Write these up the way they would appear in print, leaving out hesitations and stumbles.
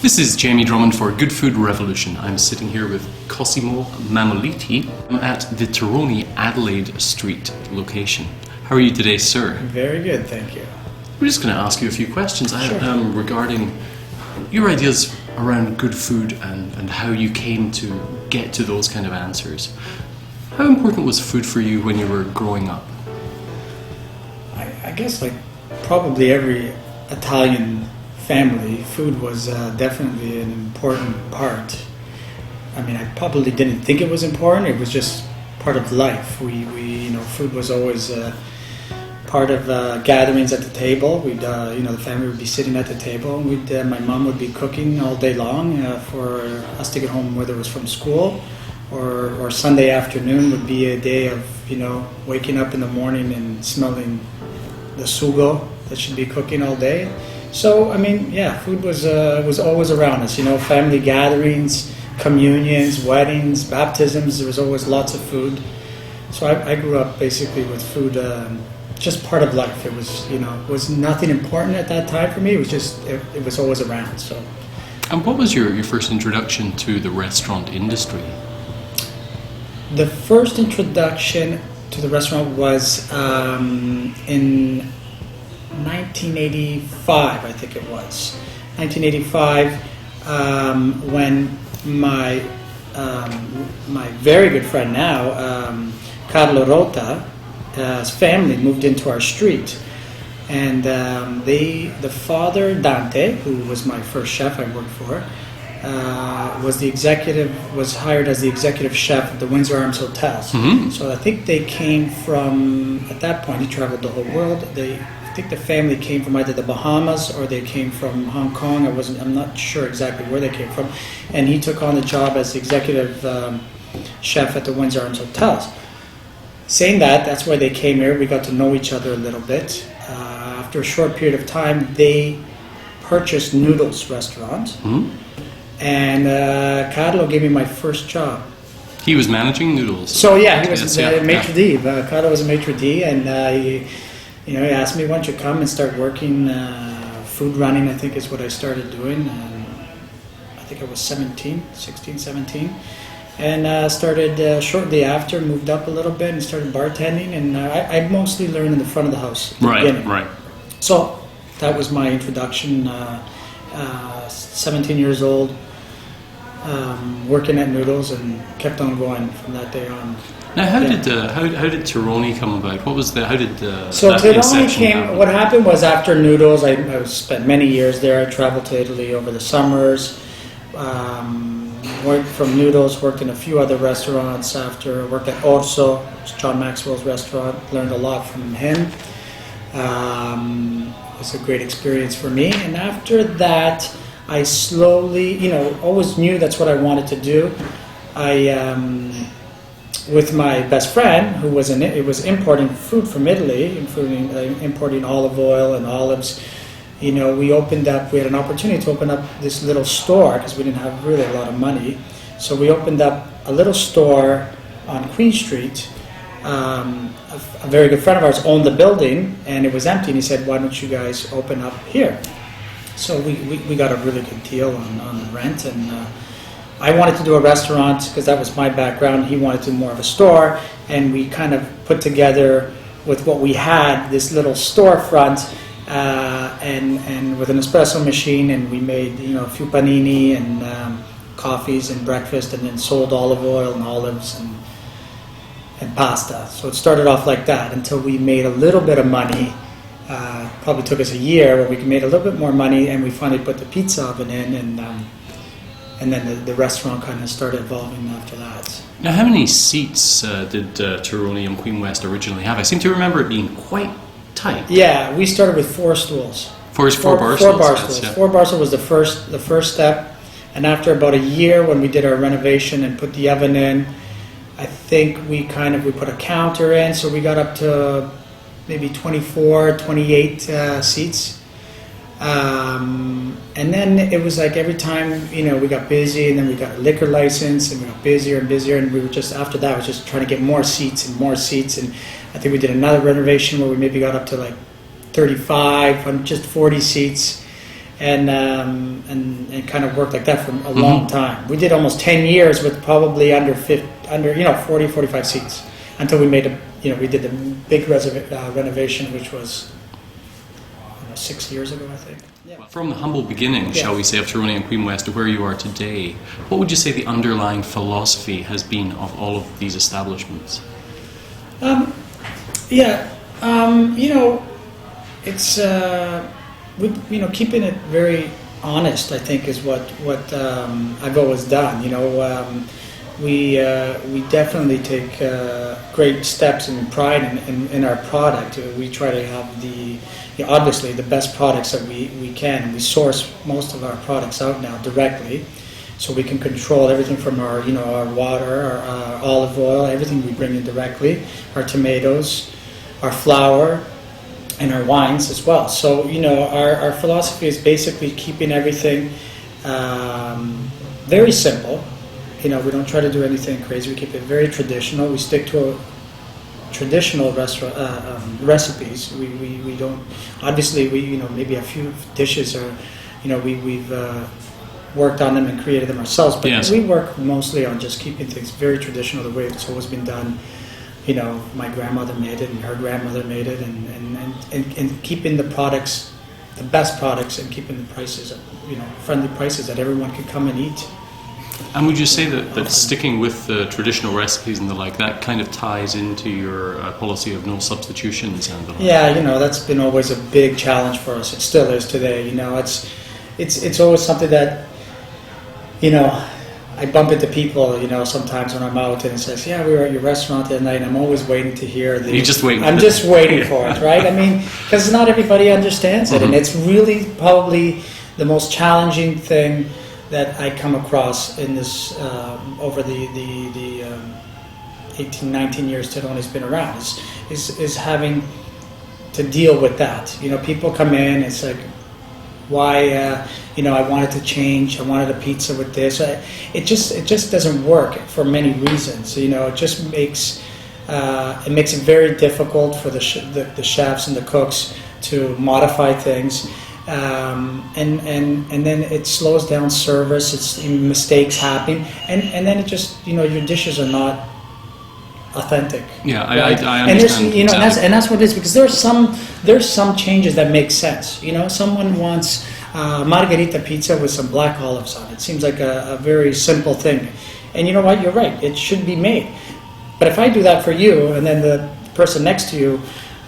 This is Jamie Drummond for Good Food Revolution. I'm sitting here with Cosimo Mammoliti at the Terroni Adelaide Street location. How are you today, sir? Very good, thank you. We're just going to ask you a few questions Sure. regarding your ideas around good food and how you came to get to those kind of answers. How important was food for you when you were growing up? I guess like probably every Italian family, food was definitely an important part. I mean, I probably didn't think it was important. It was just part of life. Food was always part of gatherings at the table. The family would be sitting at the table, and my mom would be cooking all day long for us to get home, whether it was from school or Sunday afternoon would be a day of waking up in the morning and smelling the sugo that should be cooking all day. So, I mean, yeah, food was always around us, family gatherings, communions, weddings, baptisms, there was always lots of food. So I grew up basically with food, just part of life. It was nothing important at that time for me, it was always around, so. And what was your first introduction to the restaurant industry? The first introduction to the restaurant was in 1985, I think it was. 1985, when my very good friend now, Carlo Rota's family moved into our street, and the father Dante, who was my first chef I worked for, was hired as the executive chef at the Windsor Arms Hotels. Mm-hmm. So I think they came from, at that point he traveled the whole world. I think the family came from either the Bahamas or they came from Hong Kong. I'm not sure exactly where they came from. And he took on the job as the executive chef at the Windsor Arms Hotels. Saying that, that's why they came here. We got to know each other a little bit. After a short period of time, they purchased Noodles Restaurant. Mm-hmm. And Carlo gave me my first job. He was managing Noodles. So yeah, he was Yes, a maitre d'. Carlo was a maitre d', and he asked me, "Why don't you come and start working food running?" I think is what I started doing. And I think I was 16, 17, and started shortly after. Moved up a little bit and started bartending. And I mostly learned in the front of the house. Right. So that was my introduction. 17 years old. Working at Noodles and kept on going from that day on. Now, how did Terroni come about? So Terroni came. What happened was after Noodles, I spent many years there. I traveled to Italy over the summers. Worked from Noodles. Worked in a few other restaurants. After worked at Orso, John Maxwell's restaurant. Learned a lot from him. It was a great experience for me. And after that, I slowly, always knew that's what I wanted to do. With my best friend, who was importing food from Italy, including importing olive oil and olives, we had an opportunity to open up this little store because we didn't have really a lot of money. So we opened up a little store on Queen Street. A very good friend of ours owned the building, and it was empty. And he said, "Why don't you guys open up here?" So we got a really good deal on the rent, and I wanted to do a restaurant because that was my background. He wanted to do more of a store, and we kind of put together with what we had this little storefront and with an espresso machine, and we made a few panini and coffees and breakfast, and then sold olive oil and olives and pasta. So it started off like that until we made a little bit of money. Probably took us a year, but we made a little bit more money, and we finally put the pizza oven in, and then the restaurant kind of started evolving after that. Now, how many seats did Terroni on Queen West originally have? I seem to remember it being quite tight. Yeah, we started with 4 stools. Four bar stools. Yeah. 4 bar stools was the first step, and after about a year, when we did our renovation and put the oven in, I think we put a counter in, so we got up to maybe 24, 28 seats. And then it was like every time, we got busy, and then we got a liquor license, and we got busier and busier, and we were just, after that, was just trying to get more seats, and I think we did another renovation where we maybe got up to like 35, just 40 seats. and kind of worked like that for a long time. We did almost 10 years with probably under 40, 45 seats until we made we did the big renovation, which was 6 years ago, I think. Yeah. From the humble beginning, shall we say, of Terroni and Queen West to where you are today, what would you say the underlying philosophy has been of all of these establishments? It's keeping it very honest, I think, is what I've always done. We definitely take great steps and pride in our product. We try to have obviously the best products that we can. We source most of our products out now directly, so we can control everything from our water, our olive oil, everything we bring in directly, our tomatoes, our flour, and our wines as well. So our philosophy is basically keeping everything very simple. We don't try to do anything crazy. We keep it very traditional. We stick to traditional recipes. We don't, obviously maybe a few dishes are we've worked on them and created them ourselves, but we work mostly on just keeping things very traditional, the way it's always been done. My grandmother made it and her grandmother made it, and keeping the products, the best products, and keeping the prices friendly prices that everyone can come and eat. And would you say that sticking with the traditional recipes and the like, that kind of ties into your policy of no substitutions and the like? Yeah, that's been always a big challenge for us. It still is today. It's always something that I bump into people, sometimes when I'm out, and it says, "Yeah, we were at your restaurant the other night." And I'm always waiting to hear You're just waiting. I'm just waiting for it, right? I mean, because not everybody understands it, and it's really probably the most challenging thing that I come across in this over the 18, 19 years Terroni's been around is having to deal with that. People come in, it's like, why? I wanted to change. I wanted a pizza with this. It just doesn't work for many reasons. It just makes it very difficult for the chefs and the cooks to modify things. And then it slows down service. Mistakes happen, and then it just your dishes are not authentic. Yeah, right? I understand. And that's what it is, because there's some changes that make sense. Someone wants margherita pizza with some black olives on it. It seems like a very simple thing, and you know what? You're right. It should be made. But if I do that for you, and then the person next to you,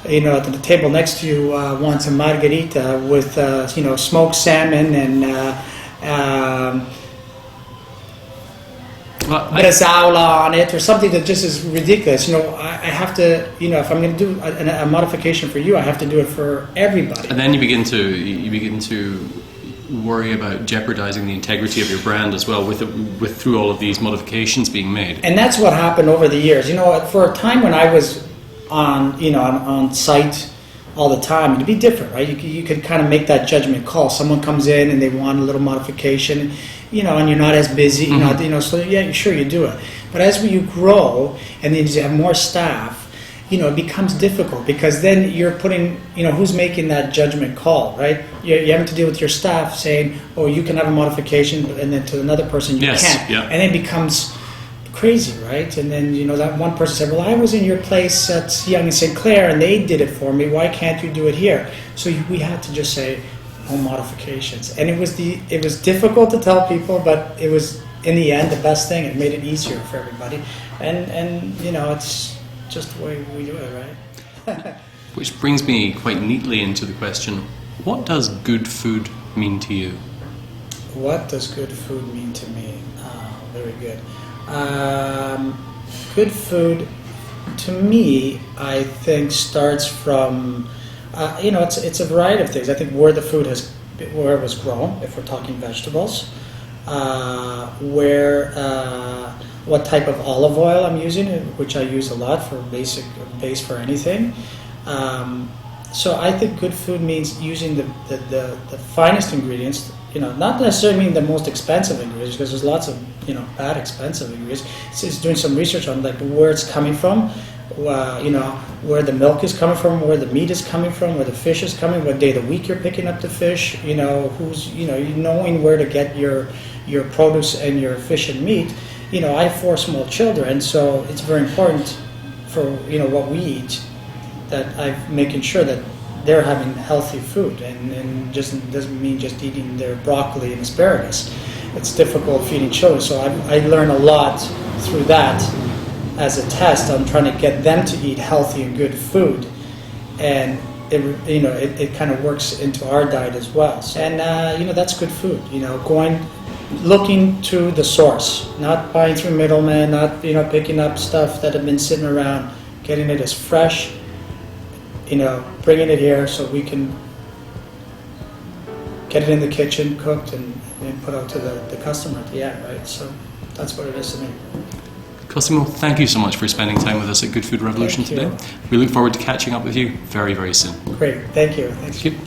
at the table next to you wants a margherita with smoked salmon and bresaola on it, or something that just is ridiculous. I have to, if I'm going to do a modification for you, I have to do it for everybody. And then you begin to worry about jeopardizing the integrity of your brand as well with through all of these modifications being made. And that's what happened over the years. For a time when I was on site all the time, it'd be different, right? You could kind of make that judgment call. Someone comes in and they want a little modification, and you're not as busy, so yeah, sure, you do it. But as you grow and then you have more staff, it becomes difficult, because then you're putting, who's making that judgment call, right? You have to deal with your staff saying, oh, you can have a modification, and then to another person you can't. Yeah. And it becomes crazy, right? And then that one person said, well, I was in your place at Young and St. Clair and they did it for me, why can't you do it here? So we had to just say no modifications, and it was difficult to tell people, but it was in the end the best thing. It made it easier for everybody, and it's just the way we do it, right? Which brings me quite neatly into the question, what does good food mean to you? What does good food mean to me? Very good. Good food, to me, I think starts from, it's a variety of things. I think where it was grown, if we're talking vegetables, what type of olive oil I'm using, which I use a lot for base for anything. So I think good food means using the finest ingredients. Not necessarily mean the most expensive ingredients, because there's lots of bad expensive ingredients. It's doing some research on where it's coming from, where the milk is coming from, where the meat is coming from, where the fish is coming, what day of the week you're picking up the fish, knowing where to get your produce and your fish and meat. I have 4 small children, so it's very important for what we eat, that I'm making sure that they're having healthy food, and just doesn't mean just eating their broccoli and asparagus. It's difficult feeding children, so I learn a lot through that as a test on trying to get them to eat healthy and good food, and it kind of works into our diet as well. And that's good food. Looking to the source, not buying through middlemen, not picking up stuff that have been sitting around, getting it as fresh, bringing it here so we can get it in the kitchen, cooked, and put out to the customer at the end, right? So that's what it is to me. Cosimo, thank you so much for spending time with us at Good Food Revolution today. We look forward to catching up with you very, very soon. Great, thank you. Thanks. Thank you.